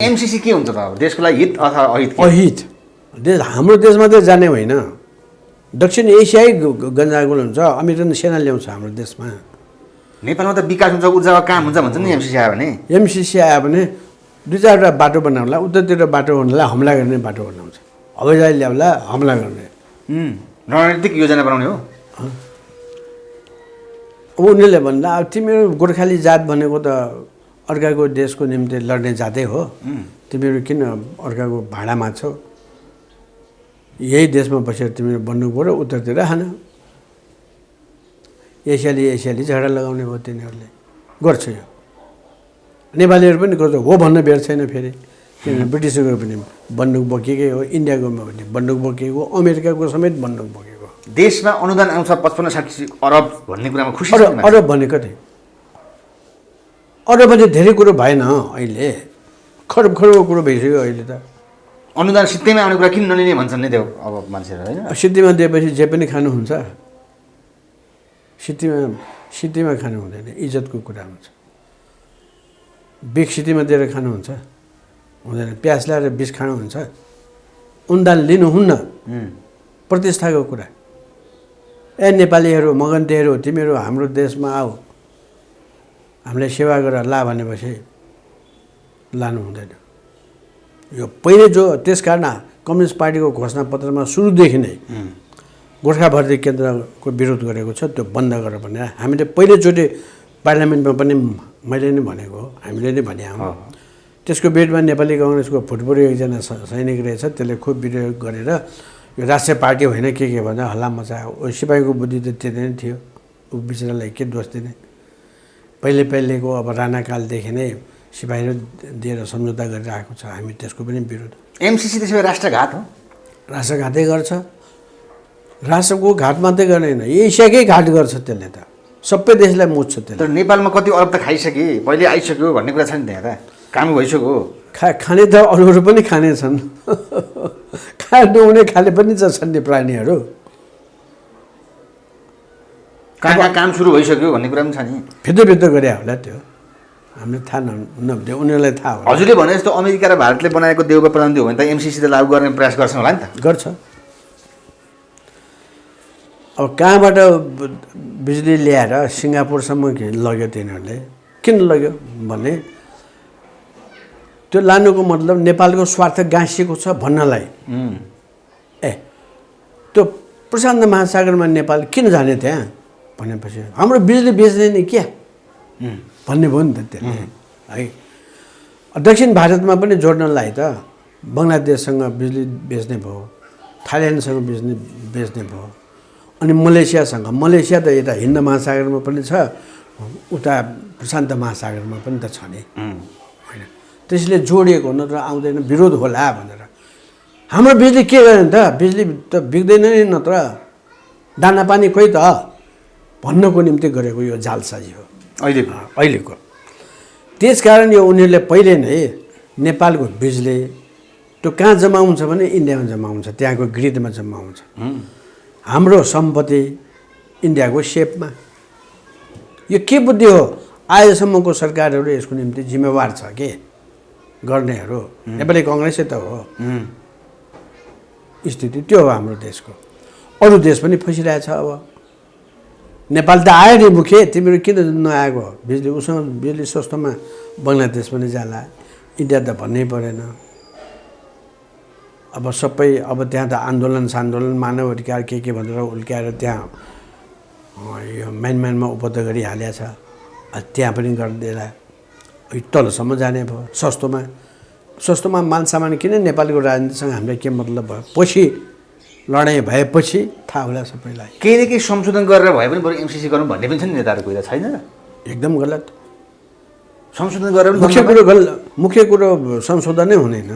MCC के हुन्छ त अब देशको लागि हित अथवा अहित अहित देश हाम्रो देशमा त जाने होइन दक्षिण एसियाई गन्जागोल हुन्छ अमेरिकन सेना ल्याउँछ हाम्रो देशमा नेपालमा त विकास हुन्छ ऊर्जाको काम हुन्छ भन्छ नि एमसीसी आयो भने एमसीसी आयो भने दुई चारवटा बाटो बनाउला उतातिर बाटो बनाउला हमला गर्ने बाटो बनाउँछ हवाईजहाज ल्याउला हमला गर्ने रणनीतिक योजना बनाउने हो अब उनीहरूले भन्दा अब तिमीहरू गोर्खाली जात भनेको त अर्काको देशको निम्ति लड्ने जातै हो तिमीहरू किन अर्काको भाडामा छौ यही देशमा बसेर तिमीहरू बन्दुक बोर उत्तरतिर हान एसियाली झगडा लगाउने भयो तिनीहरूले गर्छ यो नेपालीहरू पनि गर्छ हो भन्न बेर छैन फेरि किनभने ब्रिटिसको पनि बन्दुक बोकेकै हो इन्डियाको पनि बन्दुक बोकेको अमेरिकाको समेत बन्दुक बोकेको देशमा अनुदान आउँछ 55-60 अरब भन्ने कुरामा खुसी छ अरब भनेको थिएँ अरब भने धेरै कुरो भएन अहिले खरबको कुरो भइसक्यो अहिले त अनुदान सित्तैमा आउने कुरा किन नलिने भन्छन् नि त्यो अब मान्छेहरू होइन सिद्धिमा दिएपछि जे पनि खानुहुन्छ सिद्धिमा खानु हुँदैन इज्जतको कुरा हुन्छ बिख सिद्धिमा दिएर खानुहुन्छ हुँदैन प्याज ल्याएर बिष खानुहुन्छ अनुदान लिनुहुन्न प्रतिष्ठाको कुरा ए नेपालीहरू मगन्तेहरू तिमीहरू हाम्रो देशमा आऊ हामीलाई सेवा गरेर ला भनेपछि लानु हुँदैन यो पहिले जो त्यस कारण कम्युनिस्ट पार्टीको घोषणापत्रमा सुरुदेखि नै गोर्खा भर्ती केन्द्रको विरोध गरेको छ त्यो बन्द गर भनेर हामीले पहिलोचोटि पार्लियामेन्टमा पनि मैले नै भनेको हामीले नै भने त्यसको विरुद्धमा नेपाली कङ्ग्रेसको फुटबल एकजना सैनिक रहेछ त्यसले खुब विरोध गरेर यो राष्ट्रिय पार्टी होइन के भन्दा हल्ला मचायो सिपाहीको बुद्धि त त्यति नै थियो ऊ बिचरालाई के दोष दिने पहिलेको अब राणाकालदेखि नै सिपाहीहरू दिएर सम्झौता गरिरहेको छ हामी त्यसको पनि विरोध एमसीसी त्यसो राष्ट्रघात हो राष्ट्रघातै गर्छ राष्ट्रको घाट मात्रै गर्दैन एसियाकै घाट गर्छ त्यसले त सबै देशलाई मुच्छछ त्यसले तर नेपालमा कति अरब त खाइसके पहिले आइसक्यो भन्ने कुरा छ नि त्यहाँ त काम भइसक्यो खाने त अरूहरू पनि खाने छन् खानुहुने खाले पनि त छन् नि प्राणीहरू कहाँ काम सुरु भइसक्यो भन्ने कुरा पनि छ नि भित्र गरे होला त्यो हामीले थाहा नभए उनीहरूलाई थाहा हो हजुरले भने जस्तो अमेरिका र भारतले बनाएको देउबा प्रबन्धी हो भने त एमसीसी त लागू गर्ने प्रयास गर्छन् होला नि त गर्छ अब कहाँबाट बिजुली ल्याएर सिङ्गापुरसम्म लग्यो तिनीहरूले किन लग्यो भने त्यो लानुको मतलब नेपालको स्वार्थ गाँसिएको छ भन्नलाई त्यो प्रशान्त महासागरमा नेपाल किन जाने त्यहाँ भनेपछि हाम्रो बिजुली बेच्ने नि क्या भन्ने भयो नि त त्यसले है दक्षिण भारतमा पनि जोड्नलाई त बङ्गलादेशसँग बिजुली बेच्ने भयो थाइल्यान्डसँग बेच्ने भयो अनि मलेसिया त यता हिन्द महासागरमा पनि छ उता प्रशान्त महासागरमा पनि त छ नि होइन त्यसले जोडिएको नत्र आउँदैन विरोध होला भनेर हाम्रो बिजुली के गर्ने त बिजुली त बिग्दैन नि नत्र दाना पानी खोइ त भन्नको निम्ति गरेको यो जालसाजी हो अहिलेको त्यसकारण यो उनीहरूले पहिले नै नेपालको बिजुली त्यो कहाँ जम्मा हुन्छ भने इन्डियामा जम्मा हुन्छ त्यहाँको ग्रिडमा जम्मा हुन्छ हाम्रो सम्पत्ति इन्डियाको सेपमा यो के बुद्धि हो आजसम्मको सरकारहरू यसको निम्ति जिम्मेवार छ के गर्नेहरू नेपाली कङ्ग्रेसै त हो स्थिति त्यो हो हाम्रो देशको अरू देश पनि फसिरहेछ अब नेपाल त आयो नि मुखे तिमीहरू किन नआएको बिजुली उसँग बिजुली सस्तोमा बङ्गलादेश पनि जाला इन्डिया त भन्नै परेन अब सबै अब त्यहाँ त आन्दोलन मानव अधिकार के भनेर उल्क्याएर त्यहाँ यो म्यानमा उपलब्ध गरिहालेको छ त्यहाँ पनि गरिदिएर तलसम्म जाने भयो सस्तोमा माल सामान किन नेपालको राजनीतिसँग हामीलाई के मतलब भयो पछि लडाइँ भएपछि थाहा होला सबैलाई केही न केही संशोधन गरेर भए पनि बरु एमसीसी गरौँ भन्ने पनि छ नि नेताहरूको कुरा छैन एकदम गलत संशोधन गरेर मुख्य कुरो संशोधनै हुँदैन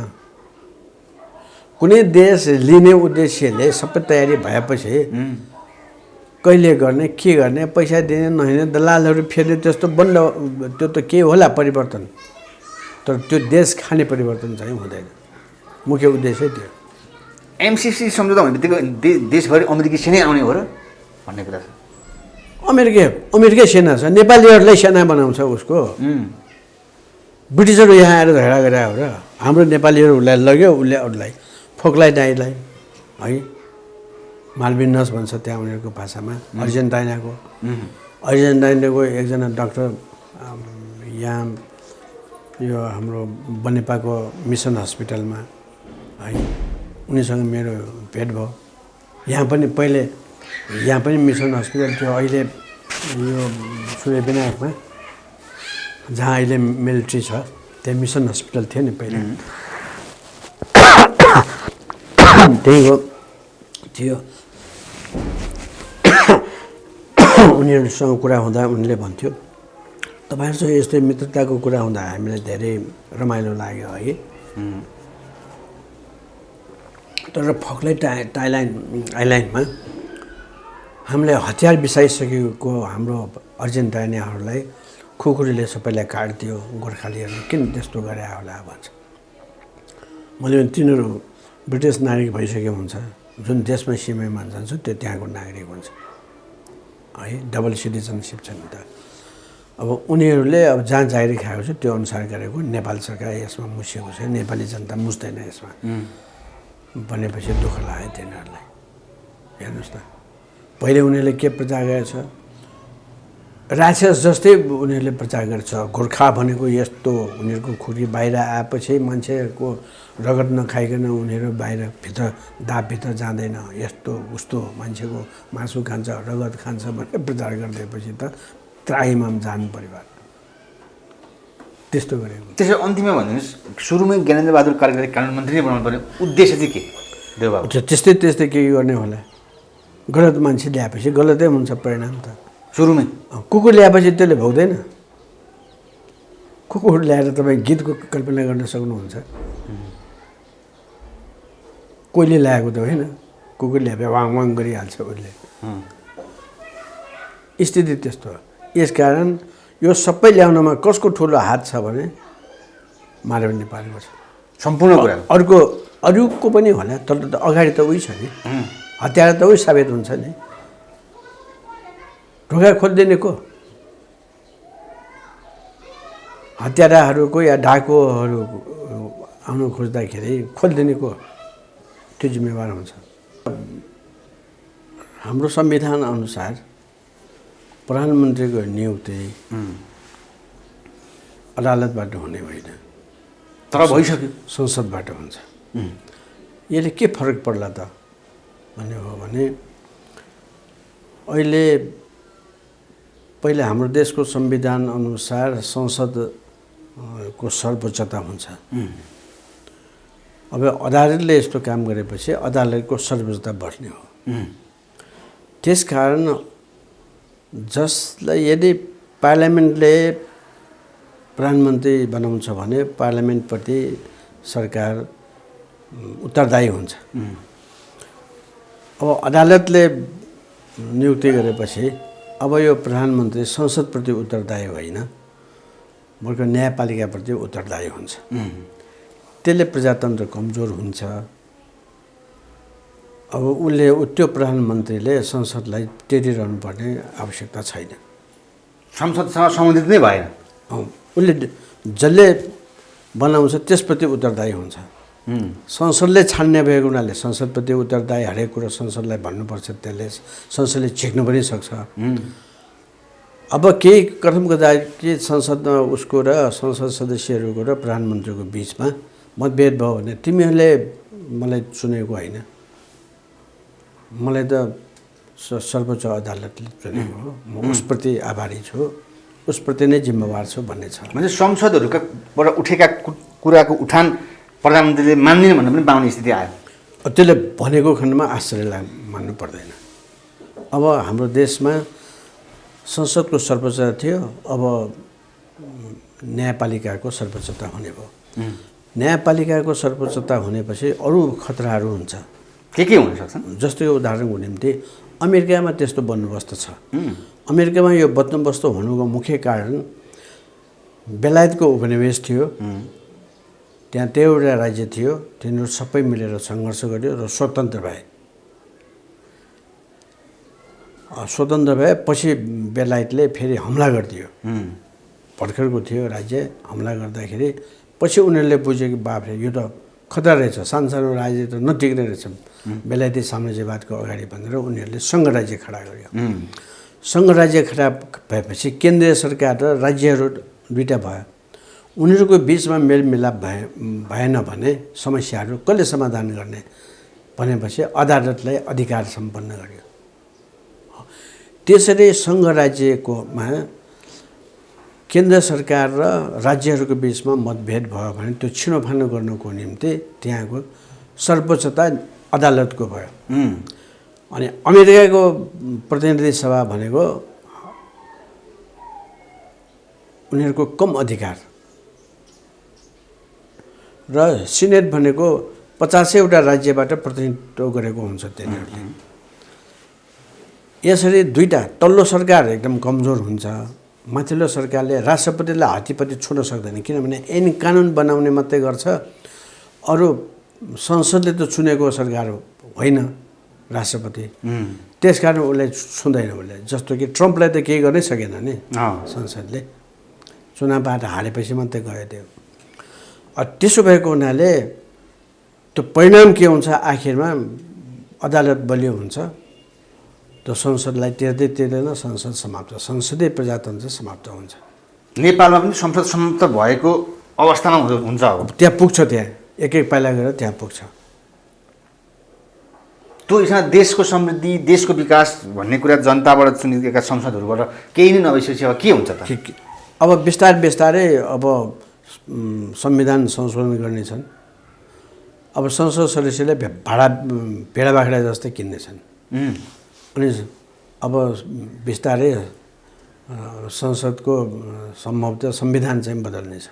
कुनै देश लिने उद्देश्यले सबै तयारी भएपछि कहिले गर्ने के गर्ने पैसा दिने नहिने दलालहरू फेर्ने त्यस्तो बन्द त्यो त के होला परिवर्तन तर त्यो देश खाने परिवर्तन चाहिँ हुँदैन मुख्य उद्देश्य त्यो एमसीसी सम्झौता हुने बित्तिकै देशभरि अमेरिकी सेना आउने हो र भन्ने कुरा छ अमेरिकै सेना छ नेपालीहरूलाई सेना बनाउँछ उसको ब्रिटिसहरू यहाँ आएर झगडा गरे हो र हाम्रो नेपालीहरू उसलाई लग्यो उसले अरूलाई फोक्लाई डाइलाई है माल्भिनस भन्छ त्यहाँ उनीहरूको भाषामा अर्जेन्टाइनाको एकजना डाक्टर यहाँ यो हाम्रो बनेपाको मिसन हस्पिटलमा है उनीसँग मेरो भेट भयो यहाँ पनि मिसन हस्पिटल थियो अहिले यो सूर्यविनायकमा जहाँ अहिले मिलिट्री छ त्यहाँ मिसन हस्पिटल थियो नि पहिला त्यही हो थियो उनीहरूसँग कुरा हुँदा उनले भन्थ्यो तपाईँहरूसँग यस्तै मित्रताको कुरा हुँदा हामीलाई धेरै रमाइलो लाग्यो है तर फोक्लाई आइल्यान्डमा हामीले हतियार बिसाइसकेको हाम्रो अर्जेन्टाइनाहरूलाई खुकुरीले सबैलाई काट्दियो गोर्खालीहरूले किन त्यस्तो गरे होला भन्छ मैले तिनीहरू ब्रिटिस नागरिक भइसकेको हुन्छ जुन देशमा सीमामा जान्छ त्यो त्यहाँको नागरिक हुन्छ है डबल सिटिजनसिप छ नि त अब उनीहरूले अब जहाँ जागिर खाएको छ त्यो अनुसार गरेको नेपाल सरकार यसमा मुसेको छ नेपाली जनता मुस्दैन यसमा भनेपछि दुःख लाग्यो तिनीहरूलाई हेर्नुहोस् न पहिले उनीहरूले के प्रचार गरेको छ राक्षस जस्तै उनीहरूले प्रचार गर्छ गोर्खा भनेको यस्तो उनीहरूको खुरी बाहिर आएपछि मान्छेको रगत नखाइकन उनीहरू बाहिर दापभित्र जाँदैन यस्तो उस्तो मान्छेको मासु खान्छ रगत खान्छ भनेर प्रचार गरिदिएपछि त त्राहीमाम जानु पर्यो त्यस्तो गरेको त्यसो अन्तिममा भनिदिनुहोस् सुरुमै ज्ञानेन्द्रबहादुर कार्कीलाई कानुन मन्त्री नै बनाउनु पर्ने उद्देश्य चाहिँ के देवबाबु त्यस्तै के गर्ने होला गलत मान्छे ल्याएपछि गलतै हुन्छ परिणाम त सुरुमै कुकुर ल्याएपछि त्यसले भोग्दैन कुकुर ल्याएर तपाईँ गीतको कल्पना गर्न सक्नुहुन्छ कोहीले ल्याएको त होइन कुकुर ल्याए वाङ वाङ गरिहाल्छ उसले स्थिति त्यस्तो हो यसकारण यो सबै ल्याउनमा कसको ठुलो हात छ भने माधव नेपालको छ सम्पूर्ण कुरा अरूको पनि होला तर अगाडि त उही छ नि हतियार त उही साबित हुन्छ नि ढोका खोलिदिने को हत्याराहरूको या डाकुहरू आउनु खोज्दाखेरि खोलिदिने को त्यो जिम्मेवार हुन्छ हाम्रो संविधान अनुसार प्रधानमन्त्रीको नियुक्ति अदालतबाट हुने होइन तर भइसक्यो संसदबाट हुन्छ यसले के फरक पर्ला त भन्ने हो भने अहिले पहिले हाम्रो देशको संविधान अनुसार संसदको सर्वोच्चता हुन्छ अब अदालतले यस्तो काम गरेपछि अदालतको सर्वोच्चता बढ्ने हो त्यसकारण जसलाई यदि पार्लियामेन्टले प्रधानमन्त्री बनाउँछ भने पार्लियामेन्टप्रति सरकार उत्तरदायी हुन्छ अब अदालतले नियुक्ति गरेपछि अब यो प्रधानमन्त्री संसदप्रति उत्तरदायी होइन बल्कि न्यायपालिकाप्रति उत्तरदायी हुन्छ त्यसले प्रजातन्त्र कमजोर हुन्छ अब उसले त्यो प्रधानमन्त्रीले संसदलाई टेरिरहनु पर्ने आवश्यकता छैन संसदसँग सम्बन्धित नै भएन उसले जसले बनाउँछ त्यसप्रति उत्तरदायी हुन्छ संसदले छान्ने भएको हुनाले संसदप्रति उत्तरदायी हरेक कुरो संसदलाई भन्नुपर्छ त्यसले संसदले छेक्नु पनि सक्छ अब केही कथम कदा के संसदमा उसको र संसद सदस्यहरूको र प्रधानमन्त्रीको बिचमा मतभेद भयो भने तिमीहरूले मलाई चुनेको होइन मलाई त सर्वोच्च अदालतले चुनेको हो म उसप्रति आभारी छु उसप्रति नै जिम्मेवार छु भन्ने छ म्हणजे संसदहरूबाट उठेका कुराको उठान प्रधानमन्त्रीले मान्दिनँ भन्ने पनि पाउने स्थिति आयो त्यसले भनेको खण्डमा आश्चर्य मान्नु पर्दैन अब हाम्रो देशमा संसदको सर्वोच्चता थियो अब न्यायपालिकाको सर्वोच्चता हुने भयो न्यायपालिकाको सर्वोच्चता हुनेपछि अरू खतराहरू हुन्छ के हुन सक्छन् जस्तो उदाहरणको निम्ति अमेरिकामा त्यस्तो बन्दोबस्त छ अमेरिकामा यो बन्दोबस्त हुनुको मुख्य कारण बेलायतको उपनिवेश थियो त्यहाँ एउटा राज्य थियो तिनीहरू सबै मिलेर सङ्घर्ष गर्यो र स्वतन्त्र भए पछि बेलायतले फेरि हमला गरिदियो भर्खरको थियो राज्य हमला गर्दाखेरि पछि उनीहरूले बुझ्यो कि बाफ्रे यो त खतरा रहेछ, सानसानो राज्य त नटिक्ने रहेछ बेलायती साम्राज्यवादको अगाडि भनेर उनीहरूले सङ्घ राज्य खडा गर्यो। सङ्घ राज्य खडा भएपछि केन्द्रीय सरकार र राज्यहरू दुईवटा भयो। उनीहरूको बिचमा मेलमिलाप भएन भने समस्याहरू कसले समाधान गर्ने भनेपछि अदालतलाई अधिकार सम्पन्न गर्यो। त्यसरी सङ्घ राज्यकोमा केन्द्र सरकार र राज्यहरूको बिचमा मतभेद भयो भने त्यो छिनोफानो गर्नुको निम्ति त्यहाँको सर्वोच्चता अदालतको भयो। अनि अमेरिकाको प्रतिनिधि सभा भनेको उनीहरूको कम अधिकार र सिनेट भनेको 50वटा राज्यबाट प्रतिनिधित्व गरेको हुन्छ तिनीहरूले। यसरी दुईटा तल्लो सरकार एकदम कमजोर हुन्छ, माथिल्लो सरकारले राष्ट्रपतिलाई हातीपत्ती छुन सक्दैन किनभने ऐन कानुन बनाउने मात्रै गर्छ। अरू संसदले त चुनेको सरकार होइन राष्ट्रपति, त्यसकारण उसले छुँदैन। उसले जस्तो कि ट्रम्पलाई त केही गर्नै सकेन नि, संसदले चुनावबाट हारेपछि मात्रै गयो त्यो। त्यसो भएको हुनाले त्यो परिणाम के हुन्छ, आखिरमा अदालत बलियो हुन्छ, त्यो संसदलाई तिर्दैन, संसद समाप्त, संसदीय प्रजातन्त्र समाप्त हुन्छ। नेपालमा पनि संसद समाप्त भएको अवस्थामा हुन्छ अब त्यहाँ पुग्छ, त्यहाँ एक एक पाइला गएर त्यहाँ पुग्छ। त्यो यसमा देशको समृद्धि, देशको विकास भन्ने कुरा जनताबाट चुनिएका संसदहरूबाट केही नै नभइसकेपछि अब के हुन्छ त? अब बिस्तारै अब संविधान संशोधन गर्नेछन्। अब संसद सदस्यले भेडा बाख्रा जस्तै किन्नेछन्। अनि अब बिस्तारै संसदको सम्भवतः संविधान चाहिँ बदल्नेछ।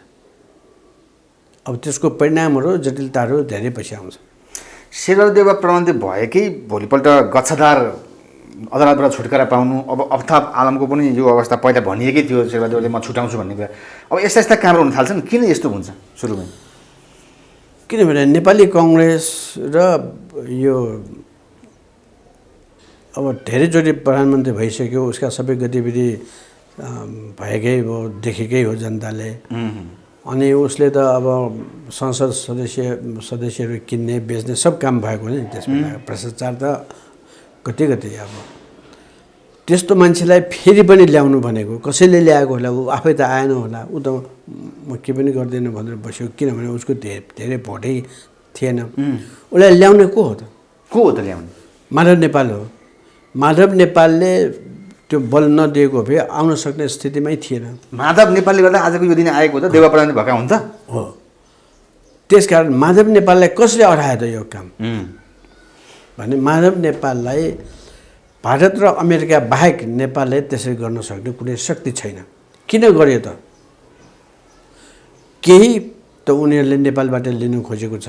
अब त्यसको परिणामहरू, जटिलताहरू धेरै पछि आउँछ। शेरबहादुर प्रबन्धी भएकै भोलिपल्ट गच्छदार अदालतबाट छुटकारा पाउनु, अब अफ्ताब आलमको पनि यो अवस्था पहिला भनिएकै थियो शेरबहादुरले म छुटाउँछु भन्ने कुरा। अब यस्ता कामहरू हुन थाल्छन्। किन यस्तो हुन्छ सुरुमै? किनभने नेपाली कङ्ग्रेस र यो अब धेरैचोटि प्रधानमन्त्री भइसक्यो, उसका सबै गतिविधि भएकै हो, देखेकै हो जनताले। अनि उसले त अब संसद सदस्यहरू किन्ने बेच्ने सब काम भएको नि त्यसमा। भ्रष्टाचार त कति अब त्यस्तो मान्छेलाई फेरि पनि ल्याउनु भनेको कसैले ल्याएको होला, ऊ आफै त आएन होला, ऊ त म के पनि गर्दिनँ भनेर बस्यो किनभने उसको धेरै भोटै थिएन। उसलाई ल्याउने को हो त? ल्याउने? माधव नेपाल हो। माधव नेपालले त्यो बल नदिएको भए आउन सक्ने स्थितिमै थिएन। माधव नेपालले गर्दा आजको यो दिन आएको हो त, देउवा प्रधानले भएका हुन्छ हो। त्यसकारण माधव नेपाललाई कसले अरायो त यो काम भने माधव नेपाललाई भारत र अमेरिका बाहेक नेपालले त्यसरी गर्न सक्ने कुनै शक्ति छैन। किन गर्यो त? केही त उनीहरूले नेपालबाट लिन खोजेको छ,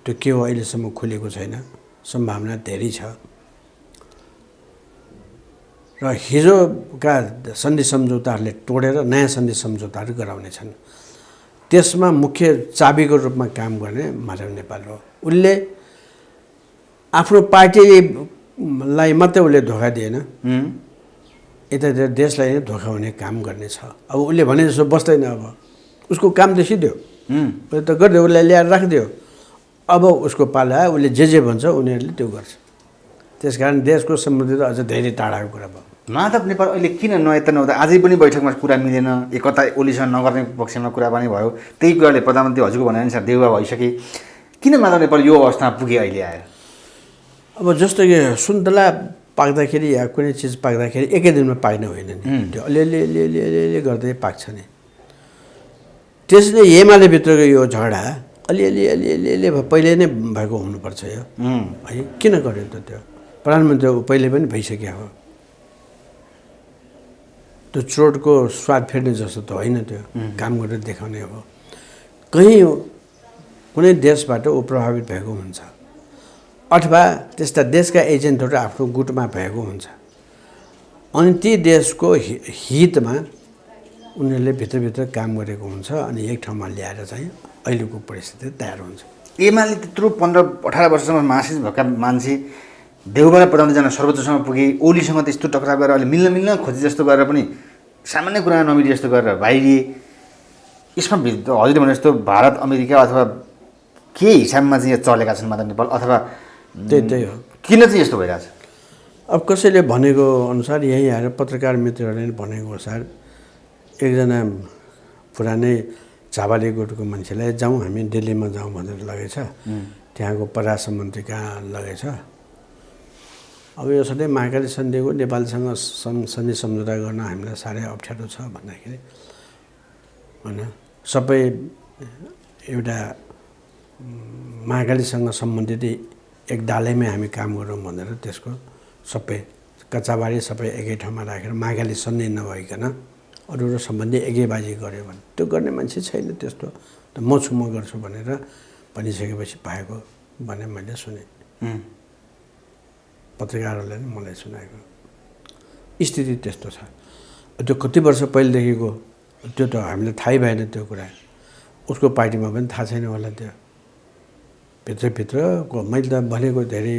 त्यो के हो अहिलेसम्म खुलेको छैन, सम्भावना धेरै छ। र हिजोका सन्धि सम्झौताहरूले तोडेर नयाँ सन्धि सम्झौताहरू गराउनेछन्। त्यसमा मुख्य चाबीको रूपमा काम गर्ने माधव नेपाल हो। उसले आफ्नो पार्टीलाई मात्रै उसले धोका दिएन, यतातिर देशलाई नै धोका हुने काम गर्नेछ। अब उसले भने जस्तो बस्दैन। अब उसको काम त सिध्यो, उसले त गरिदियो, उसलाई ल्याएर राखिदियो। अब उसको पाला आयो, उसले जे भन्छ उनीहरूले त्यो गर्छ। त्यसकारण देशको समृद्धि त अझ धेरै टाढाको कुरा भयो। माधव नेपाल अहिले किन नयता नहुँदा आजै पनि बैठकमा कुरा मिलेन, एकता ओलीसँग नगर्ने पक्षमा कुरा पनि भयो। त्यही कुराले प्रधानमन्त्री हजुरको भनाइअनुसार देउवा भइसके। किन माधव नेपाल यो अवस्थामा पुगे अहिले आएर? अब जस्तो कि सुन्तला पाक्दाखेरि या कुनै चिज पाक्दाखेरि एकै दिनमा पाक्ने होइन नि, त्यो अलिअलि गर्दै पाक्छ नि। त्यसले एमाले भित्रको यो झगडा अलिअलि पहिले नै भएको हुनुपर्छ यो है। किन गर्यो त? त्यो प्रधानमन्त्री पहिले पनि भइसक्यो हो। त्यो चोटको स्वाद फेर्ने जस्तो त होइन, त्यो काम गरेर देखाउने हो। कहीँ कुनै देशबाट ऊ प्रभावित भएको हुन्छ अथवा त्यस्ता देशका एजेन्टहरू आफ्नो गुटमा भएको हुन्छ। अनि ती देशको हितमा उनीहरूले भित्रभित्र काम गरेको हुन्छ अनि एक ठाउँमा ल्याएर चाहिँ अहिलेको परिस्थिति तयार हुन्छ। एमाले त्यत्रो 15-18 वर्षसम्म मासिस भएका मान्छे देउबालाई प्रधानमन्त्री जान सर्वोच्चसम्म पुगे, ओलीसँग त्यस्तो टक्राव गरेर अहिले मिल्न खोजे जस्तो गरेर पनि सामान्य कुरा नमिडी जस्तो गरेर बाहिरिए यसमा हजुरले भने जस्तो भारत अमेरिका अथवा के हिसाबमा चाहिँ यहाँ चलेका छन् मात्र नेपाल अथवा त्यही हो किन चाहिँ यस्तो भइरहेछ अब कसैले भनेको अनुसार यही आएर पत्रकार मित्रहरूले भनेको अनुसार एकजना पुरानै झावाले गुटको मान्छेलाई जाउँ हामी दिल्लीमा जाउँ भनेर लगेछ त्यहाँको परराष्ट्र मन्त्री कहाँ लगेछ अब यो सधैँ महाकाली सन्धिको नेपालसँग सन्धि सम्झौता गर्न हामीलाई साह्रै अप्ठ्यारो छ भन्दाखेरि होइन सबै एउटा महाकालीसँग सम्बन्धित एक डालैमै हामी काम गरौँ भनेर त्यसको सबै कच्चाबारी सबै एकै ठाउँमा राखेर महाकाली सन्धि नभइकन अरू सम्बन्धी एगेबाजी गऱ्यो भने त्यो गर्ने मान्छे छैन त्यस्तो त म छु म गर्छु भनेर भनिसकेपछि पाएको भने मैले सुने पत्रकारहरूले नै मलाई सुनाएको स्थिति त्यस्तो छ त्यो कति वर्ष पहिलेदेखिको त्यो त हामीलाई थाहै भएन त्यो कुरा उसको पार्टीमा पनि थाहा छैन होला त्यो भित्रभित्रको मैले त भनेको धेरै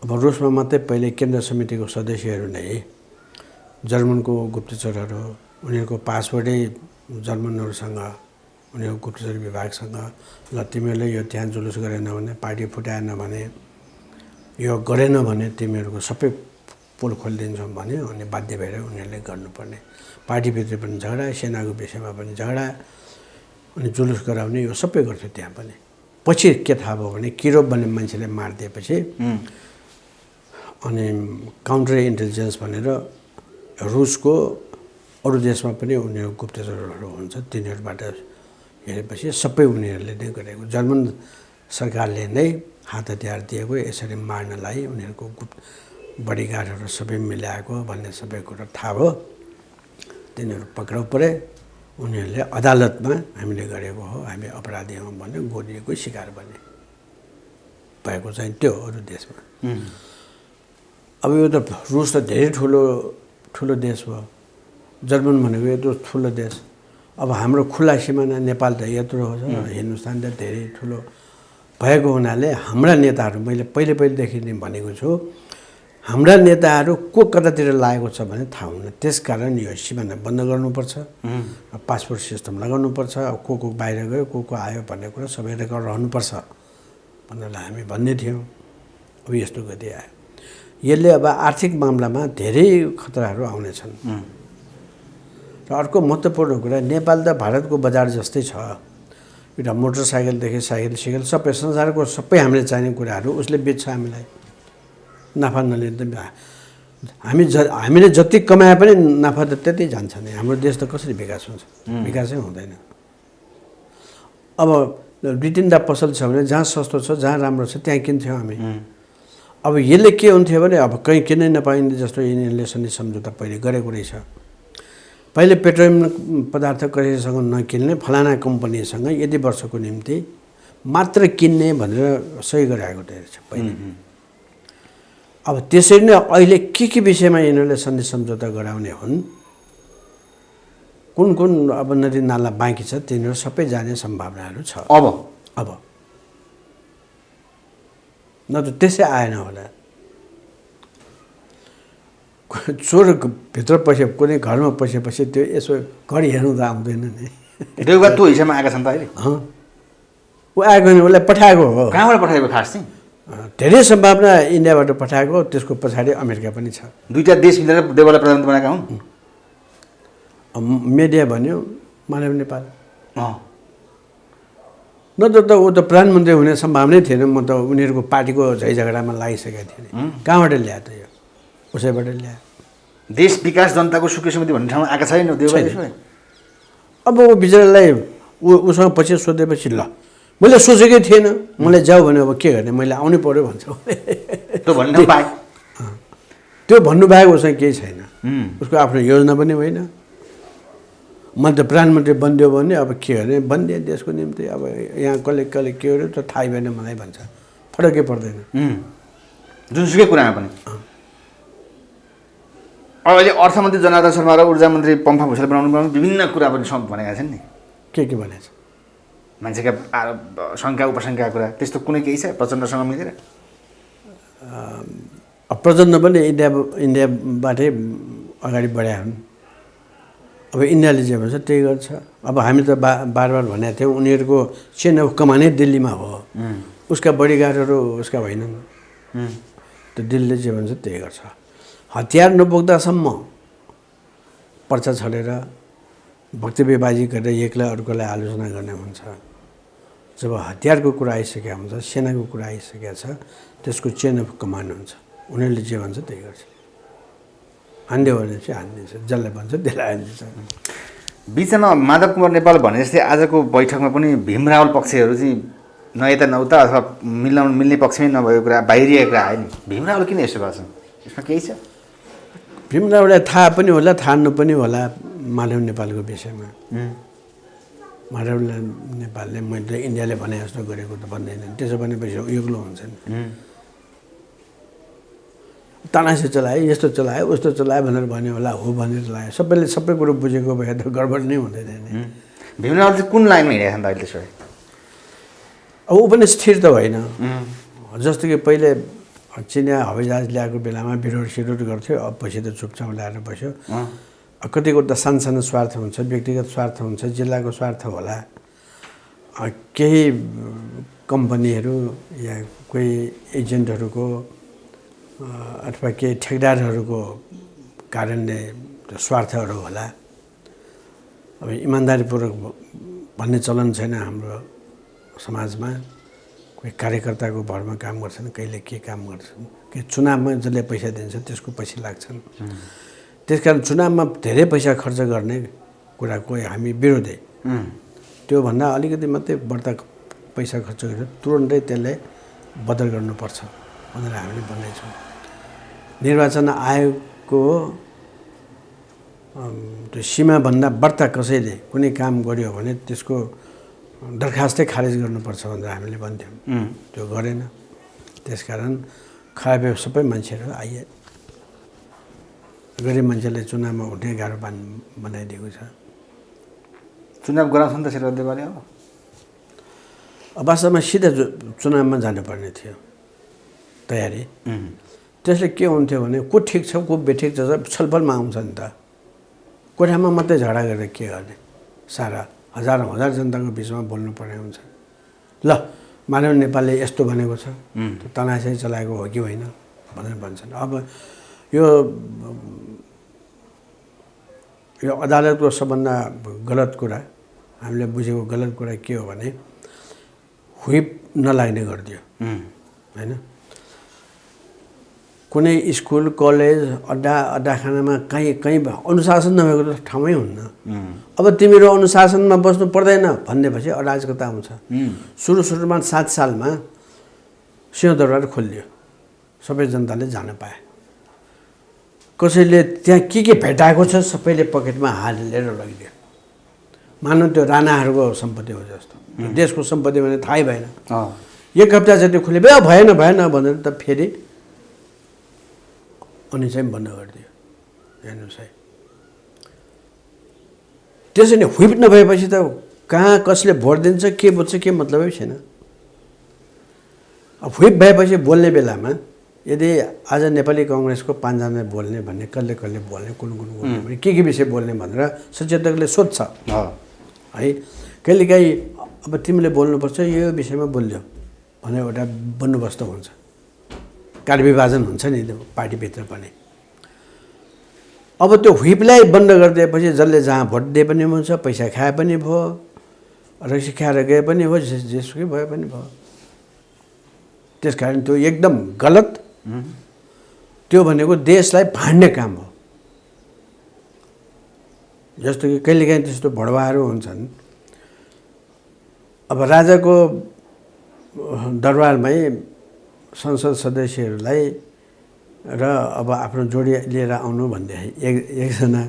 अब रुसमा मात्रै पहिले केन्द्र समितिको सदस्यहरू नै जर्मनको गुप्तचरहरू उनीहरूको पासवर्डै जर्मनहरूसँग उनीहरूको गुप्तचर विभागसँग ल तिमीहरूले यो त्यहाँ जुलुस गरेन भने पार्टी फुटाएन भने यो गरेन भने तिमीहरूको सबै पोल खोलिदिन्छौँ भन्यो अनि बाध्य भएर उनीहरूले गर्नुपर्ने पार्टीभित्र पनि झगडा सेनाको विषयमा पनि झगडा अनि जुलुस गराउने यो सबै गर्थ्यो त्यहाँ पनि पछि के थाहा भयो भने किरोभ भन्ने मान्छेले मारिदिएपछि अनि काउन्टर इन्टेलिजेन्स भनेर रुसको अरू देशमा पनि उनीहरू गुप्तचरहरू हुन्छ तिनीहरूबाट हेरेपछि सबै उनीहरूले नै गरेको जर्मन सरकारले नै हात हतियार दिएको यसरी मार्नलाई उनीहरूको बडीगार्डहरू सबै मिलाएको भन्ने सबै कुरो थाहा भयो तिनीहरू पक्राउ परे उनीहरूले अदालतमा हामीले गरेको हो हामी अपराधी हौँ भने गोलिएको शिकार बने भएको चाहिँ त्यो अरू देशमा अब यो त रुस त धेरै ठुलो देश भयो जर्मन भनेको यत्रो ठुलो देश अब हाम्रो खुला सिमाना नेपाल त यत्रो हो हिन्दुस्तान त धेरै ठुलो भएको हुनाले हाम्रा नेताहरू मैले पहिलेदेखि नै भनेको छु हाम्रा नेताहरू को कतातिर लागेको छ भने थाहा हुन त्यसकारण यो सिमाना बन्द गर्नुपर्छ पासपोर्ट सिस्टम लगाउनुपर्छ अब को बाहिर गयो को आयो भन्ने कुरा सबै रेकर्ड रहनुपर्छ भनेर हामी भन्ने थियौँ अब यस्तो गति आयो यसले अब आर्थिक मामलामा धेरै खतराहरू आउनेछन् र अर्को महत्त्वपूर्ण कुरा नेपाल त भारतको बजार जस्तै छ एउटा मोटरसाइकलदेखि साइकल सबै संसारको सबै हामीले चाहिने कुराहरू उसले बेच्छ हामीलाई नाफा नलिँदा हामीले जति कमाए पनि नाफा त त्यति जान्छ नि हाम्रो देश त कसरी विकास हुन्छ विकासै हुँदैन अब दुई तिनवटा पसल छ भने जहाँ सस्तो छ जहाँ राम्रो छ त्यहाँ किन्थ्यौँ हामी अब यसले के हुन्थ्यो भने अब कहीँ किनै नपाइने जस्तो यिनीहरूले सन्धि सम्झौता पहिले गरेको रहेछ पहिले पेट्रोलियम पदार्थ कसैसँग नकिन्ने फलाना कम्पनीसँग यति वर्षको निम्ति मात्र किन्ने भनेर सही गराएको रहेछ पहिले अब त्यसरी नै अहिले के विषयमा यिनीहरूले सन्धि सम्झौता गराउने हुन् कुन अब नदी नाला बाँकी छ तिनीहरू सबै जाने सम्भावनाहरू छ अब न त त्यसै आएन होला चोर भित्र पसे कुनै घरमा पसेपछि त्यो यसो घर हेर्नु त आउँदैन नि देउबा त्यो हिसाबमा आएका छन् त अहिले ऊ आएको नि उसलाई पठाएको हो कहाँबाट पठाएको खास चाहिँ धेरै सम्भावना इन्डियाबाट पठाएको त्यसको पछाडि अमेरिका पनि छ दुईटा देश मिलेर देउबालाई प्रधानमन्त्री बनाएका हुन् मिडिया भन्यो मानव नेपाल नत्र त ऊ त प्रधानमन्त्री हुने सम्भावनै थिएन म त उनीहरूको पार्टीको झैझगडामा लागिसकेको थिएँ कहाँबाट ल्यायो त यो उसैबाट ल्यायो देश विकास जनताको सुखी समृद्धि भन्ने ठाउँमा आएका छैन अब ऊ बिचरालाई उसँग पछि सोधेपछि ल मैले सोचेकै थिएन मलाई जाऊ भने अब के गर्ने मैले आउनै पर्यो भन्छ त्यो भन्नुभएको उसँग केही छैन उसको आफ्नो योजना पनि होइन मैले त प्रधानमन्त्री बनिदियो भने अब के गर्ने बनिदिए देशको निम्ति अब यहाँ कसले के गर्यो त थाहै भएन मलाई भन्छ फरकै पर्दैन जुनसुकै कुरामा पनि अहिले अर्थमन्त्री जनार्दन शर्मा र ऊर्जा मन्त्री पम्फा भुषाल बनाउनु विभिन्न कुरा पनि भनेका छन् नि के भनेको छ मान्छेका शङ्का उपशङ्काका कुरा त्यस्तो कुनै केही छ प्रचण्डसँग मिलेर प्रचण्ड पनि इन्डियाबाटै अगाडि बढाए हुन् अब इन्डियाले जे भन्छ त्यही गर्छ। अब हामी त बार भनेको थियौँ उनीहरूको चेन अफ कमान्डै दिल्लीमा हो, उसका बडीगार्डहरू उसका होइनन्, त दिल्लीले जे भन्छ त्यही गर्छ। हतियार नबोक्दासम्म पर्चा छलेर वक्तव्यबाजी गरेर एकलाई अर्कोलाई आलोचना गर्ने हुन्छ। जब हतियारको कुरा आइसकेको हुन्छ, सेनाको कुरा आइसकेको छ, त्यसको चेन अफ कमान्ड हुन्छ, उनीहरूले जे भन्छ त्यही गर्छ। हान्दियो भने चाहिँ हानिदिन्छ, जसलाई भन्छ त्यसलाई हानिदिन्छ। बिचमा माधव कुमार नेपाल भने जस्तै आजको बैठकमा पनि भीम रावल पक्षहरू चाहिँ न यता न उता अथवा मिल्ने पक्षमै नभएको कुरा बाहिरिएको कुरा आयो नि। भीम रावल किन यसो भएको छ, यसमा केही छ? भीम रावललाई थाहा पनि होला, थाहा नपनि होला माधव नेपालको विषयमा। माधव नेपालले मैले इन्डियाले भने जस्तो गरेको त भन्दैन, त्यसो भनेपछि एक्लो हुन्छ नि। तानासी चलायो, यस्तो चलायो, उस्तो चलायो भनेर भन्यो होला, हो भनेर लायो। सबैले सबै कुरो बुझेको भए त गडबड नै हुँदैन नि। भीम रावल चाहिँ कुन लाइनमा हिँडेको छ नि त अहिले त्यसो? अब ऊ पनि स्थिर त होइन। जस्तो कि पहिले चिनिया हवाईजहाज ल्याएको बेलामा विरोध गर्थ्यो, अब पछि त चुपचाप ल्याएर बस्यो। कतिको त सानो स्वार्थ हुन्छ, व्यक्तिगत स्वार्थ हुन्छ, जिल्लाको स्वार्थ होला, केही कम्पनीहरू या कोही एजेन्टहरूको अथवा केही ठेकदारहरूको कारणले स्वार्थहरू होला। अब इमान्दारीपूर्वक भन्ने चलन छैन हाम्रो समाजमा। कोही कार्यकर्ताको भरमा काम गर्छन्, कहिले के काम गर्छन्, के चुनावमा जसले पैसा दिन्छ त्यसको पछि लाग्छन्। त्यसकारण चुनावमा धेरै पैसा खर्च गर्ने कुराको हामी विरोधी। त्योभन्दा अलिकति मात्रै बढ्ता पैसा खर्च गरेर तुरन्तै त्यसलाई बदल गर्नुपर्छ भनेर हामीले भन्दैछौँ। निर्वाचन आयोगको त्यो सीमाभन्दा बढ्ता कसैले कुनै काम गर्यो भने त्यसको दरखास्तै खारेज गर्नुपर्छ भनेर हामीले भन्थ्यौँ। त्यो गरेन, त्यसकारण खराब सबै मान्छेहरू आइए, गरिब मान्छेले चुनावमा उठ्ने गाह्रो बनाइदिएको छ। चुनाव गराउँछ नि त शेरबहादुरले? अब वास्तवमा सिधा चुनावमा जानुपर्ने थियो तयारी। त्यसले के हुन्थ्यो भने को ठिक छ को बेठिक छ छलफलमा आउँछ नि त। कोठामा मात्रै झगडा गरेर के गर्ने, सारा हजार जनताको बिचमा बोल्नुपर्ने हुन्छ। ल मानव नेपालले यस्तो भनेको छ, तनासै चलाएको हो कि होइन भनेर भन्छन्। अब यो अदालतको सबभन्दा गलत कुरा, हामीले बुझेको गलत कुरा के हो भने हुइप नलाग्ने गरिदियो होइन। कुनै स्कुल कलेज अड्डाखानामा कहीँ अनुशासन नभएको ठाउँमै हुन्न। अब तिमीहरू अनुशासनमा बस्नु पर्दैन भन्नेपछि अराजकता आउँछ। सुरुमा 7 सालमा सिंहदरबार खोलियो, सबै जनताले जान पाए। कसैले त्यहाँ के भेटाएको छ सबैले पकेटमा हालेर लगिदियो। मानव त्यो राणाहरूको सम्पत्ति हो जस्तो, देशको सम्पत्ति भने थाहै भएन। 1 हप्ता जति खुले भएन भनेर त फेरि अनि चाहिँ बन्द गरिदियो। हेर्नुहोस् है, त्यसो नि हुइप नभएपछि त कहाँ कसले भोट दिन्छ के बुझ्छ के मतलबै छैन। अब हुइप भएपछि बोल्ने बेलामा यदि आज नेपाली काङ्ग्रेसको 5 जना बोल्ने भन्ने कसले बोल्ने कुन बोल्ने भने के विषय बोल्ने भनेर सचेतकले सोध्छ है। कहिलेकाहीँ अब तिमीले बोल्नुपर्छ यो विषयमा बोल्यो भने एउटा बन्दोबस्त हुन्छ, कार्यविभाजन हुन्छ नि पार्टीभित्र पनि। अब त्यो हुइपलाई बन्द गरिदिएपछि जसले जहाँ भोट दिए पनि हुन्छ, पैसा खाए पनि भयो, रक्सी खाएर गए पनि भयो, जेसुकै भए पनि भयो। त्यसकारण त्यो एकदम गलत। त्यो भनेको देशलाई भाँड्ने काम हो। जस्तो कि कहिलेकाहीँ त्यस्तो भडवाहरू हुन्छन्। अब राजाको दरबारमै संसद सदस्यहरूलाई र अब आफ्नो जोडी लिएर आउनु भन्दै एकजना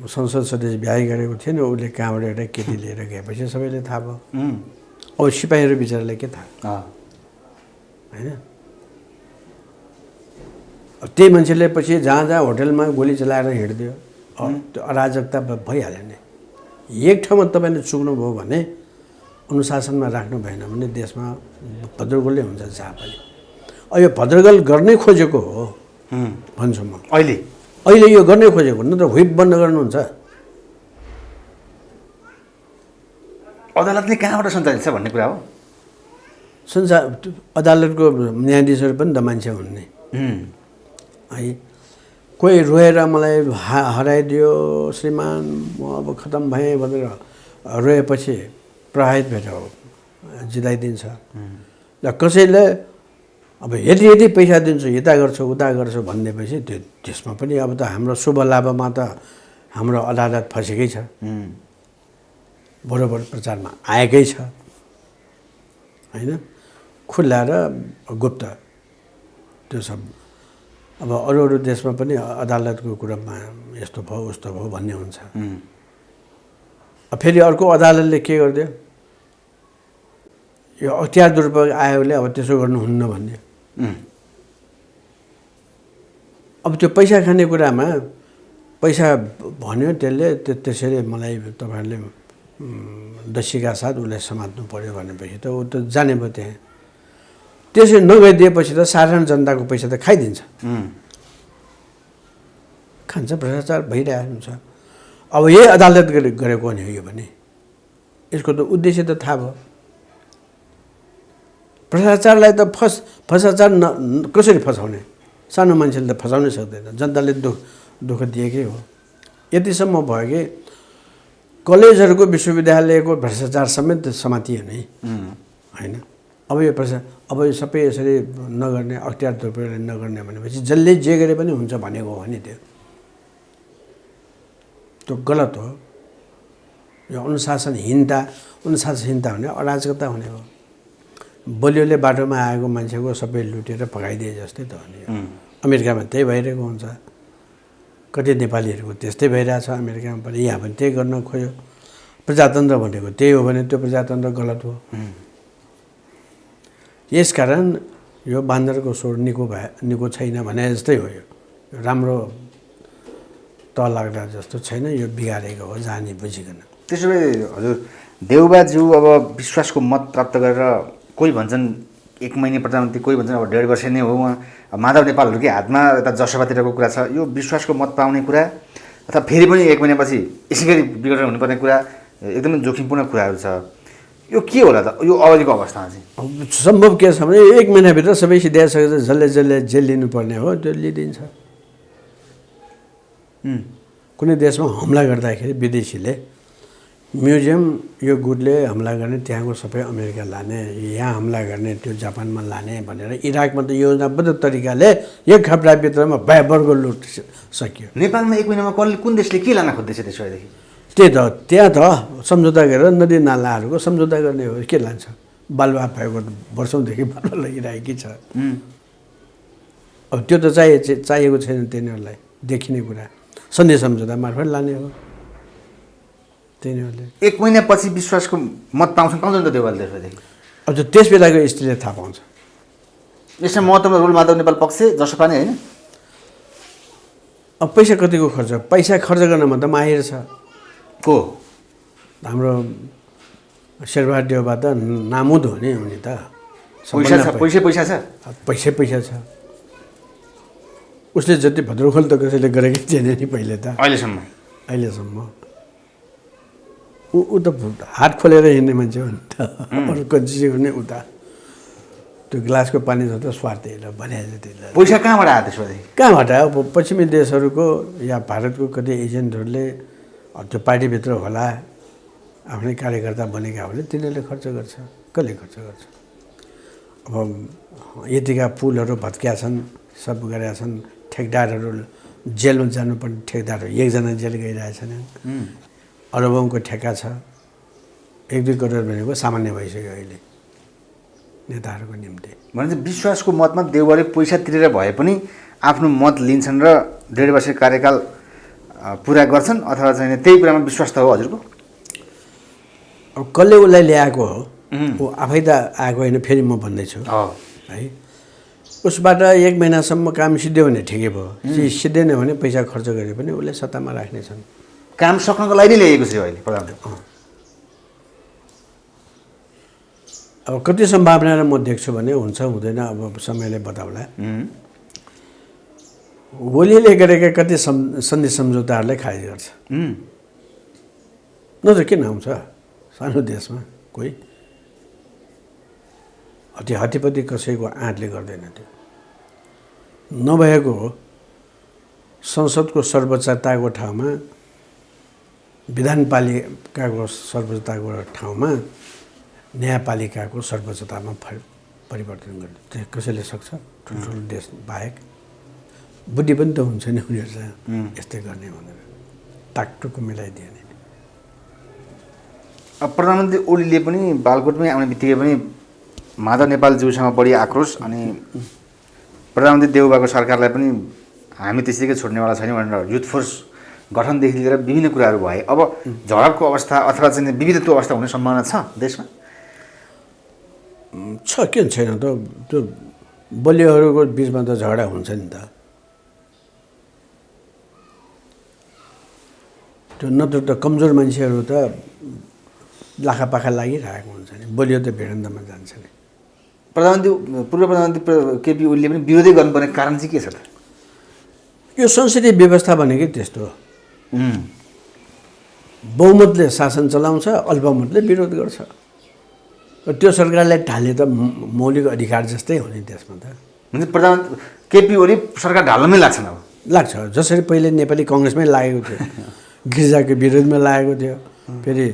संसद सदस्य बिहा गरेको थिएन, उसले कहाँबाट एउटा केटी लिएर गएपछि सबैले थाहा भयो। अब सिपाहीहरू बिचरालाई के थाहा होइन। अब त्यही मान्छेले पछि जहाँ होटलमा गोली चलाएर हिँडिदियो, त्यो अराजकता भइहाल्यो नि। एक ठाउँमा तपाईँले चुक्नुभयो भने अनुशासनमा राख्नु भएन भने देशमा भद्रगोलै हुन्छ जहाँ पनि। अब यो भद्रगोल गर्नै खोजेको हो भन्छु म। अहिले अहिले यो गर्नै खोजेको न त व्हिप बन्द गर्नुहुन्छ। अदालतले कहाँबाट सञ्चालित छ भन्ने कुरा हो। अदालतको न्यायाधीशहरू पनि त मान्छे हुन् नि है। कोही रोएर मलाई हराइदियो श्रीमान, म अब खतम भएँ भनेर रोएपछि प्रभावित भएर जिताइदिन्छ। र कसैले अब यति यति पैसा दिन्छु, यता गर्छु उता गर्छु भनिदिएपछि त्यो त्यसमा पनि अब त हाम्रो शुभ लाभमा त हाम्रो अदालत फसेकै छ, बरोबर प्रचारमा आएकै छ होइन। खुल्ला र गुप्त त्यो सब अब अरू अरू देशमा पनि अदालतको कुरामा यस्तो भयो उस्तो भयो भन्ने हुन्छ। फेरि अर्को अदालतले के गरिदियो, यो अख्तियार दुरुपयोग आयोगले अब त्यसो गर्नुहुन्न भन्ने। अब त्यो पैसा खाने कुरामा पैसा भन्यो त्यसले त्यसरी मलाई तपाईँहरूले दस्युका साथ उसलाई समात्नु पर्यो भनेपछि त ऊ त जाने भयो त्यहाँ। त्यसरी नगइदिएपछि त साधारण जनताको पैसा त खाइदिन्छ, खान्छ, भ्रष्टाचार भइरहेको हुन्छ। अब यही अदालत गरेको नि हो यो भने यसको त उद्देश्य त थाहा भयो। भ्रष्टाचारलाई त भ्रष्टाचार कसरी फसाउने, सानो मान्छेले त फसाउनै सक्दैन, जनताले दुःख दिएकै हो। यतिसम्म भयो कि कलेजहरूको विश्वविद्यालयको भ्रष्टाचार समेत समातियो नै होइन। अब यो सबै यसरी नगर्ने, अख्तियार दुरुपयोग नगर्ने भनेपछि जसले जे गरे पनि हुन्छ भनेको हो नि, त्यो गलत हो। यो अनुशासनहीनता भने अराजकता हुने हो। बलियोले बाटोमा आएको मान्छेको सबै लुटेर पकाइदिए जस्तै त हो नि। अमेरिकामा त्यही भइरहेको हुन्छ, कति नेपालीहरूको त्यस्तै भइरहेछ अमेरिकामा पनि, यहाँ पनि त्यही गर्न खोज्यो। प्रजातन्त्र भनेको त्यही हो भने त्यो प्रजातन्त्र गलत हो। यसकारण यो बान्दरको स्वर निको छैन भने जस्तै हो। यो राम्रो त लाग्दा जस्तो छैन, यो बिगारेको हो जानी बुझिकन। त्यसो भए हजुर देउबाज्यू अब विश्वासको मत प्राप्त गरेर कोही भन्छन् 1 महिने प्रधानमन्त्री, कोही भन्छन् अब 1.5 वर्ष नै हो उहाँ। माधव नेपालहरूकै हातमा यता जसपातिरको कुरा छ। यो विश्वासको मत पाउने कुरा अथवा फेरि पनि 1 महिनापछि यसै गरी बिगडेर हुनुपर्ने कुरा एकदमै जोखिमपूर्ण कुराहरू छ। यो के होला त यो अहिलेको अवस्थामा चाहिँ? सम्भव के छ भने 1 महिनाभित्र सबै सिध्याइसकेर जसले जेल लिनुपर्ने हो त्यो लिइदिन्छ। कुनै देशमा हमला गर्दाखेरि विदेशीले म्युजियम यो गुटले हमला गर्ने त्यहाँको सबै अमेरिका लाने, यहाँ हमला गर्ने त्यो जापानमा लाने भनेर इराकमा त योजनाबद्ध तरिकाले 1 हप्ताभित्रमा भयभरको लुट सकियो। नेपालमा 1 महिनामा कुन देशले के लान खोज्दैछ त्यसो भएदेखि? त्यही त, त्यहाँ त सम्झौता गरेर नदी नालाहरूको सम्झौता गर्ने हो। के लान्छ? बालुवा भएको वर्षौँदेखि बालुवा लागिरहेकै छ। अब त्यो त चाहिएको छैन तिनीहरूलाई, देखिने कुरा सन्धि सम्झौता मार्फत लाने हो तिनीहरूले। 1 महिनापछि विश्वासको मत पाउँछन् त देउबाले त्यसोदेखि? अब त्यस बेलाको स्थितिले थाहा पाउँछ। यसमा महत्त्वमा रोल माधव नेपाल पक्ष जसपा नै होइन? अब पैसा कतिको खर्च, पैसा खर्च गर्नमा त माहिर छ को? हाम्रो शेरबहादुर देउबा त नामुद हो नि उनी त। पैसा छ, पैसा छ। उसले जति भद्रोखोल त कसैले गरेकै थिएन नि पहिले त, अहिलेसम्म। ऊ त हात खोलेर हिँड्ने मान्छे हो नि त। अरू कन्जुसी गर्ने उता त्यो ग्लासको पानी जस्तो स्वार्थ भने जति। पैसा कहाँबाट आयो त्यसपछि? कहाँबाट आयो? पश्चिमी देशहरूको या भारतको कति एजेन्टहरूले त्यो पार्टीभित्र होला, आफ्नै कार्यकर्ता बनेका भने तिनीहरूले खर्च गर्छ। कसले खर्च गर्छ? अब यतिका पुलहरू भत्किया छन्, सब गरेका छन्। ठेकदारहरू जेलमा जानुपर्ने ठेकदारहरू 1 जना जेल गइरहेछन्। अरबौँको ठेक्का छ। 1-2 करोड भनेको सामान्य भइसक्यो अहिले नेताहरूको निम्ति। भने विश्वासको मतमा देउबाले पैसा तिरेर भए पनि आफ्नो मत लिन्छन् र 1.5 वर्ष कार्यकाल पुरा गर्छन् अथवा चाहिँ त्यही कुरामा विश्वास त हो हजुरको? अब कसले उसलाई ल्याएको हो, ऊ आफै त आएको होइन। फेरि म भन्दैछु है, उसबाट 1 महिनासम्म काम सिद्धियो भने ठिकै भयो। सिद्धेन भने पैसा खर्च गरे पनि उसले सत्तामा राख्नेछन्। काम सक्नको लागि नै ल्याएको छ अहिले प्रधानमन्त्री। अब कति सम्भावना म देख्छु भने हुन्छ हुँदैन अब समयले बताउला। ओलीले गरेका कति सन्धि सम्झौताहरूलाई खारिज गर्छ। नत्र किन आउँछ सानो देशमा कोही हतिपति कसैको आँटले गर्दैन त्यो। नभएको हो संसदको सर्वोच्चताको ठाउँमा विधानपालिकाको सर्वोच्चताको ठाउँमा न्यायपालिकाको सर्वोच्चतामा परिवर्तन गर्ने त्यो कसैले सक्छ? ठुल्ठुलो देश बाहेक बुद्धि पनि त हुन्छ नि उनीहरूसँग यस्तै गर्ने भनेर टाकटुक मिलाइदियो नि। अब प्रधानमन्त्री ओलीले पनि बालकोटमै आउने बित्तिकै पनि माधव नेपालज्यूसँग बढी आक्रोश अनि प्रधानमन्त्री देउबाको सरकारलाई पनि हामी त्यसैकै छोड्नेवाला छैन भनेर युथ फोर्स गठनदेखि लिएर विभिन्न कुराहरू भए। अब झडपको अवस्था अथवा चाहिँ विविधत्व अवस्था हुने सम्भावना छ देशमा? छ, किन छैन त। त्यो बलियोहरूको बिचमा त झगडा हुन्छ नि त। त्यो नत्र त कमजोर मान्छेहरू त लाखापाखा लागिरहेको हुन्छ नि, बलियो त भिडन्तमा जान्छ नि। पूर्व प्रधानमन्त्री केपी ओलीले पनि विरोधै गर्नुपर्ने कारण चाहिँ के छ त? यो संसदीय व्यवस्था भनेकै त्यस्तो हो। बहुमतले शासन चलाउँछ, अल्पमतले विरोध गर्छ। त्यो सरकारलाई ढाले त मौलिक अधिकार जस्तै हो नि त्यसमा त। म्हणजे प्रधानमन्त्री केपी ओली सरकार ढाल्नमै लाग्छन् अब? लाग्छ। जसरी पहिले नेपाली कङ्ग्रेसमै लागेको थियो, गिरिजाको विरोधमा लागेको थियो, फेरि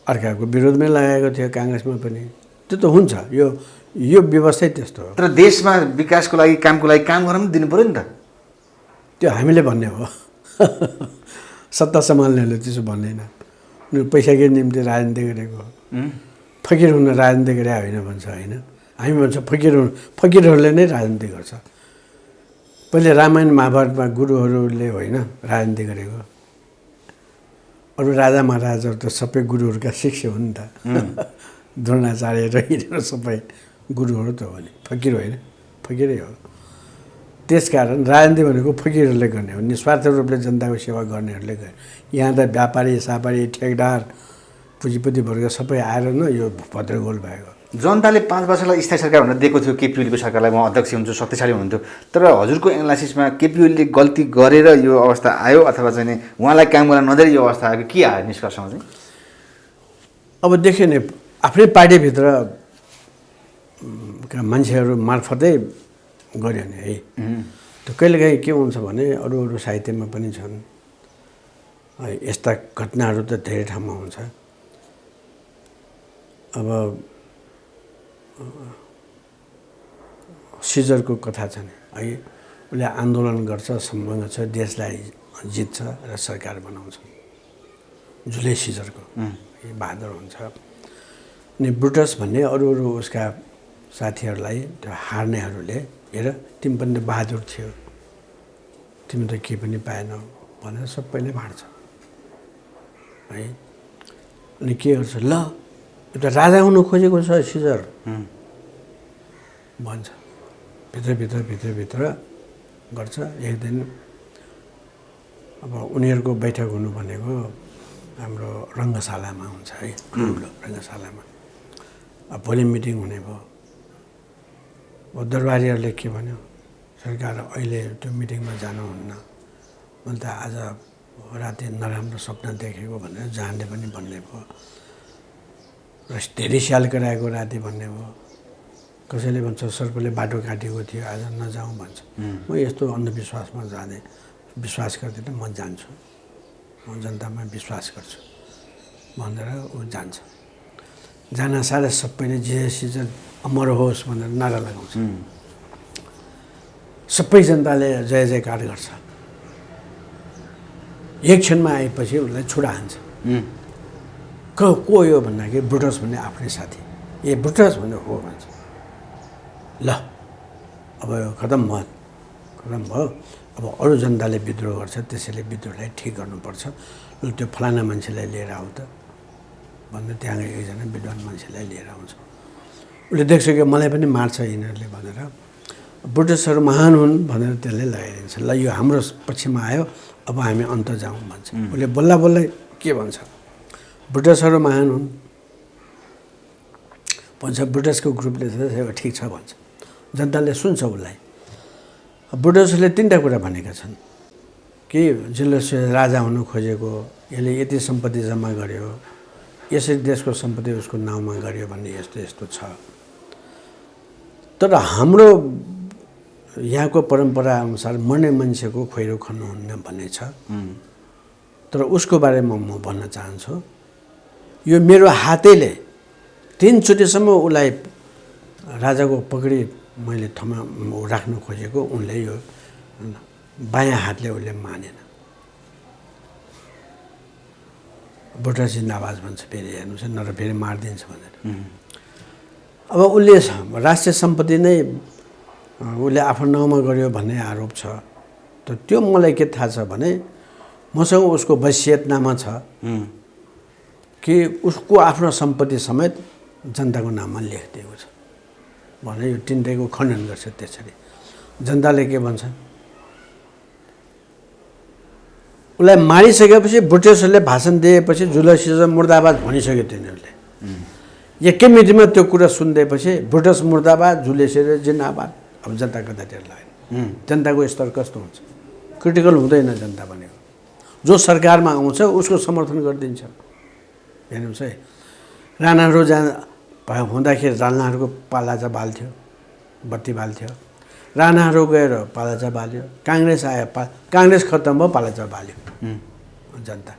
अर्काको विरोधमै लागेको थियो काङ्ग्रेसमा पनि। त्यो त हुन्छ, यो व्यवस्थै त्यस्तो हो। तर देशमा विकासको लागि कामको लागि काम गर्न पनि दिनु पऱ्यो नि त। त्यो हामीले भन्ने हो, सत्ता सम्हाल्नेहरूले त्यसो भन्दैन। उनीहरू पैसाकै निम्ति राजनीति गरेको हो, फकिर हुन राजनीति गरे होइन भन्छ होइन। हामी भन्छ फकिरहरूले नै राजनीति गर्छ। पहिले रामायण महाभारतमा गुरुहरूले होइन राजनीति गरेको, अरू राजा महाराजाहरू त सबै गुरुहरूका शिष्य हो नि त। द्रोणाचार्य र यिनीहरू सबै गुरुहरू त हो नि, फकिर होइन, फकिरै हो। त्यसकारण राजनीति भनेको फकिरहरूले गर्ने हो, निस्वार्थ रूपले जनताको सेवा गर्नेहरूले गर्ने। यहाँ त व्यापारी सापारी ठेकदार पुँजीपति वर्ग सबै आएर न यो भद्रगोल भएको। जनताले 5 वर्षलाई स्थायी सरकार भनेर दिएको थियो केपी ओलीको सरकारलाई, म अध्यक्ष हुन्छु, शक्तिशाली हुनुहुन्थ्यो। तर हजुरको एनालाइसिसमा केपी ओलीले गल्ती गरेर यो अवस्था आयो अथवा चाहिँ नि उहाँलाई काम गर्न नदिएर यो अवस्था आयो, के आयो निष्कर्षमा चाहिँ? अब देख्यो नि आफ्नै पार्टीभित्र मान्छेहरू मार्फतै गऱ्यो नि है। त्यो कहिलेकाहीँ के हुन्छ भने अरू साहित्यमा पनि छन् यस्ता घटनाहरू त धेरै ठाउँमा हुन्छ। अब सिजरको कथा छ नि है, उसले आन्दोलन गर्छ, सम्बन्ध छ, देशलाई जित्छ र सरकार बनाउँछ। जुले सिजरको बहादुर हुन्छ। अनि ब्रुटस भन्ने अरू उसका साथीहरूलाई त्यो हार्नेहरूले हेर तिमी पनि त बहादुर थियो, तिमी त केही पनि पाएनौ भनेर सबैले भाँड्छ है। अनि के गर्छ, ल एउटा राजा हुनु खोजेको छ सिजर भन्छ। भित्र गर्छ। एक दिन अब उनीहरूको बैठक हुनु भनेको हाम्रो रङ्गशालामा हुन्छ है, ठुलो रङ्गशालामा। अब भोलि मिटिङ हुने भयो। दरबारीहरूले के भन्यो, सरकार अहिले त्यो मिटिङमा जानुहुन्न, मैले त आज राति नराम्रो सपना देखेको भनेर जान्ने पनि भन्ने भयो र धेरै स्याल कराएको राति भन्ने भयो। कसैले भन्छ सर्पले बाटो काटेको थियो आज नजाउँ भन्छ। म यस्तो अन्धविश्वासमा जाँदै विश्वास गर्दैन, म जान्छु, म जनतामा विश्वास गर्छु भनेर ऊ जान्छ। जान सारा सबैले सिजर अमर होस् भनेर नारा लगाउँछ। सबै जनताले जय जयकार गर्छ। एक क्षणमा आएपछि उसलाई छुडा हान्छ। को यो भन्दाखेरि ब्रुटस भन्ने आफ्नै साथी। ब्रुटस भन्ने हो भन्छ। ल अब यो खतम भयो। अब अरू जनताले विद्रोह गर्छ, त्यसैले विद्रोहलाई ठिक गर्नुपर्छ। ल त्यो फलाना मान्छेलाई लिएर आऊ त भनेर त्यहाँ एकजना विद्वान मान्छेलाई लिएर आउँछ। उसले देख्छ कि मलाई पनि मार्छ यिनीहरूले भनेर ब्रिटिसहरू महान हुन् भनेर त्यसले लगाइदिन्छ। ल यो हाम्रो पक्षमा आयो, अब हामी अन्त जाउँ भन्छ। उसले बल्ल बल्लै के भन्छ, ब्रिटिसहरू महान हुन् भन्छ। ब्रिटिसको ग्रुपले ठिक छ भन्छ। जनताले सुन्छ उसलाई। ब्रिटिसले 3टा कुरा भनेका छन् कि जुलियस राजा हुन खोजेको, यसले यति सम्पत्ति जम्मा गर्यो, यसरी देशको सम्पत्ति उसको नाउँमा गर्यो भन्ने यस्तो यस्तो छ। तर हाम्रो यहाँको परम्परा अनुसार मर्ने मान्छेको खोइरो खन्नुहुन्न भन्ने छ। तर उसको बारेमा म भन्न चाहन्छु, यो मेरो हातैले 3 चोटिसम्म उसलाई राजाको पगडी मैले ठाउँमा राख्न खोजेको, उनले यो बायाँ हातले उसले मानेन। ब्रिटिस जिन्दाबाद भन्छ, फेरि हेर्नुहोस् नत्र फेरि मारिदिन्छ भनेर। अब उसले राष्ट्रिय सम्पत्ति नै उसले आफ्नो नाउँमा गर्यो भन्ने आरोप छ। त त्यो मलाई के थाहा छ भने मसँग उसको वसियतनामा छ कि उसको आफ्नो सम्पत्ति समेत जनताको नाममा लेखिदिएको छ भने यो 3टाको खण्डन गर्छ। त्यसरी जनताले के भन्छ, उसलाई मारिसकेपछि ब्रिटिसहरूले भाषण दिएपछि जुलियस सिजर मुर्दाबाद भनिसक्यो तिनीहरूले। एकै मितिमा त्यो कुरा सुनिदिएपछि ब्रिटिस मुर्दाबाद, जुलियस सिजर जिन्दाबाद। अब जनता कतातिर लाग्यो, जनताको स्तर कस्तो हुन्छ? क्रिटिकल हुँदैन जनता भनेको। जो सरकारमा आउँछ उसको समर्थन गरिदिन्छ। हेर्नुहोस् है, राणाहरू हुँदाखेरि राणाहरूको पाला चाहिँ बाल्थ्यो, बत्ती बाल्थ्यो। राणाहरू गएर पाला चाहिँ बाल्यो। काङ्ग्रेस आयो, काङ्ग्रेस खत्तम भयो, पाला चाहिँ बाल्यो जनता।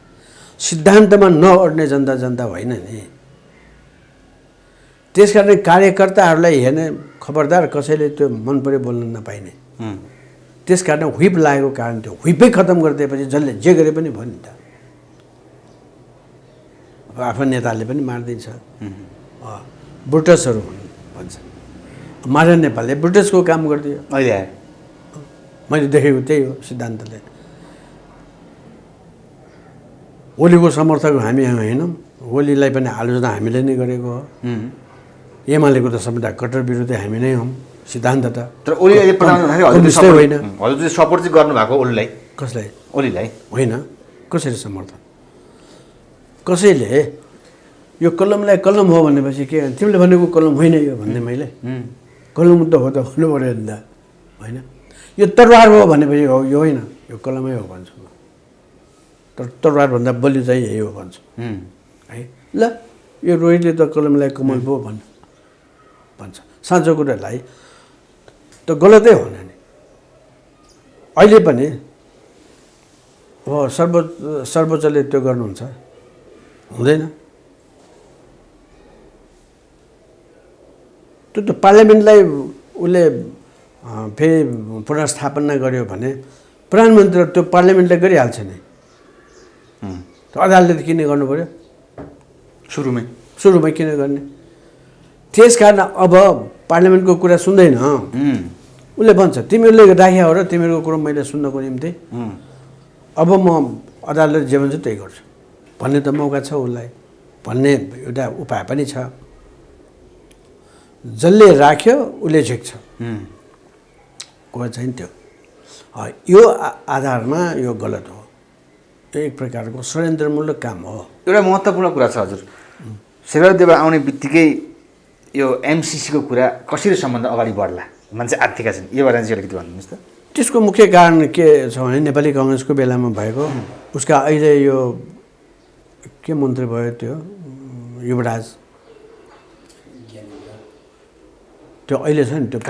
सिद्धान्तमा नअड्ने जनता जनता होइन नि। त्यसकारण कार्यकर्ताहरूलाई हेर्ने खबरदार, कसैले त्यो मन पऱ्यो बोल्न नपाइने। त्यसकारण व्हिप लागेको कारण त्यो व्हिपै खत्तम गरिदिएपछि जसले जे गरे पनि भयो नि त। अब आफ्नो नेताले पनि मारिदिन्छ। ब्रिटिसहरू भन्छ मार्न नेपालले ब्रिटिसको काम गरिदियो। अहिले आयो मैले देखेको त्यही हो सिद्धान्तले। ओलीको समर्थक हामी होइनौँ, ओलीलाई पनि आलोचना हामीले नै गरेको हो। एमालेको त सबैभन्दा कट्टर विरोधी हामी नै हौँ सिद्धान्त त। तर ओली अहिले प्रधानमन्त्री होइन, हजुर चाहिँ सपोर्ट चाहिँ गर्नुभएको ओलीलाई? कसलाई? ओलीलाई होइन। कसरी समर्थन? कसैले यो कलमलाई कलम हो भनेपछि के तिमीले भनेको कलम होइन यो भन्ने मैले कलम त हो त भन्नु पऱ्यो नि त, होइन? यो तरवार हो भनेपछि हो यो होइन, यो कलमै हो भन्छु म। तर तरवारभन्दा बलियो चाहिँ यही हो भन्छु है। ल यो रोहितले त कलमलाई कमल पो भन्छ। साँचो कुरालाई त गलतै हो नि। अहिले पनि अब सर्वोच्चले त्यो गर्नुहुन्छ, हुँदैन। त्यो त पार्लियामेन्टलाई उसले फेरि पुनर्स्थापना गर्यो भने प्रधानमन्त्री त्यो पार्लियामेन्टले गरिहाल्छ नि। अदालतले किन गर्नु पऱ्यो? सुरुमै किन गर्ने? त्यस कारण अब पार्लियामेन्टको कुरा सुन्दैन। उसले भन्छ तिमीहरूले राख्या हो र तिमीहरूको कुरो मैले सुन्नको निम्ति अब म अदालतले जे भन्छ त्यही गर्छु भन्ने त मौका छ उसलाई, भन्ने एउटा उपाय पनि छ। जसले राख्यो उसले झिक्छ, को चाहिँ त्यो। यो आधारमा यो गलत हो। यो एक प्रकारको षड्यन्त्रमूलक काम हो। एउटा महत्त्वपूर्ण कुरा छ हजुर, शेरबहादुर देउवा आउने बित्तिकै यो एमसिसीको कुरा कसरी सम्बन्ध अगाडि बढ्ला मान्छे आत्तिका छन्, यो बारेमा चाहिँ अलिकति भन्नुहोस् त। त्यसको मुख्य कारण के छ भने नेपाली काङ्ग्रेसको बेलामा भएको उसका अहिले यो के मन्त्री भयो त्यो युवराज, त्यो अहिले छ नि त्यो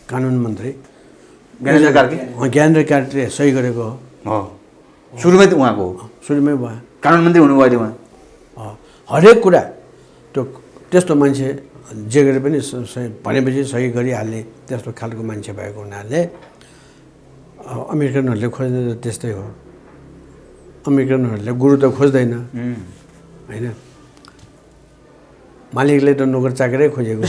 कानुन मन्त्री ज्ञानेन्द्र कार्कीले सही गरेको हो। सुरुमै त उहाँको हो, सुरुमै भयो कानुन मन्त्री हुनुभयो अहिले उहाँ। हरेक कुरा त्यो त्यस्तो मान्छे जे गरे पनि भनेपछि सही गरिहाल्ने त्यस्तो खालको मान्छे भएको हुनाले अमेरिकनहरूले खोज्ने त त्यस्तै हो। अमेरिकनहरूले गुरु त खोज्दैन होइन, मालिकले त नोकर चाकरै खोजेको।